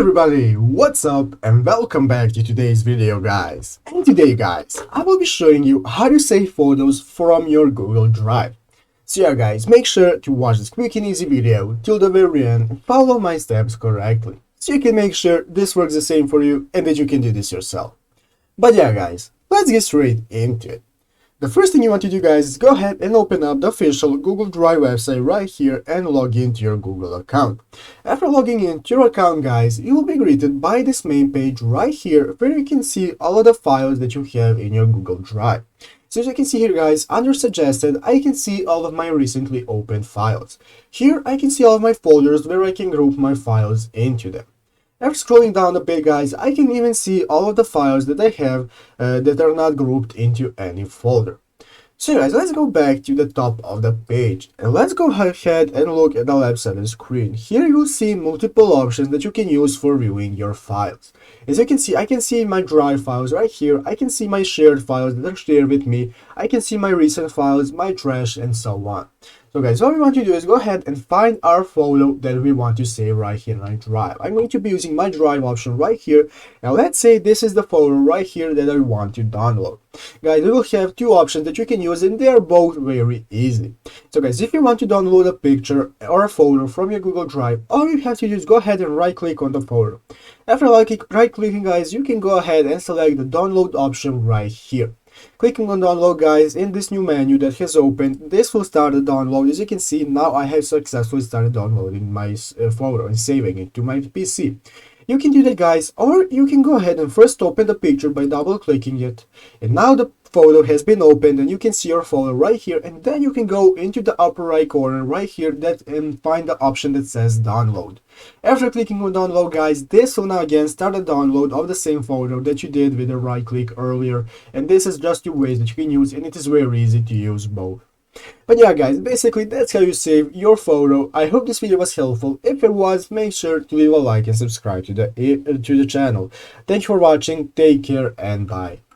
everybody, what's up and welcome back to today's video guys. And today guys, I will be showing you how to save photos from your Google Drive. So yeah guys, make sure to watch this quick and easy video till the very end and follow my steps correctly, so you can make sure this works the same for you and that you can do this yourself. But yeah guys, let's get straight into it. The first thing you want to do guys is go ahead and open up the official Google Drive website right here and log into your Google account. After logging into your account guys, you will be greeted by this main page right here where you can see all of the files that you have in your Google Drive. So as you can see here guys, under suggested, I can see all of my recently opened files. Here I can see all of my folders where I can group my files into them. After scrolling down a bit guys, I can even see all of the files that I have that are not grouped into any folder. So guys, let's go back to the top of the page and let's go ahead and look at the left side of the screen. Here you'll see multiple options that you can use for viewing your files. As you can see, I can see my Drive files right here. I can see my shared files that are shared with me. I can see my recent files, my trash, and so on. So guys, what we want to do is go ahead and find our photo that we want to save right here in our Drive. I'm going to be using my Drive option right here. Now let's say this is the photo right here that I want to download. Guys, we will have two options that you can use and they are both very easy. So guys, if you want to download a picture or a photo from your Google Drive, all you have to do is go ahead and right click on the photo. After right clicking guys, you can go ahead and select the download option right here. Clicking on download guys, in this new menu that has opened, this will start the download. As you can see, now I have successfully started downloading my photo and saving it to my PC. You can do that guys, or you can go ahead and first open the picture by double clicking it, and now the photo has been opened and you can see your photo right here, and then you can go into the upper right corner right here and find the option that says download. After clicking on download guys, this will now again start the download of the same photo that you did with the right click earlier, and this is just two ways that you can use and it is very easy to use both. But yeah guys, basically that's how you save your photo. I hope this video was helpful. If it was, make sure to leave a like and subscribe to the channel. Thank you for watching, take care and bye.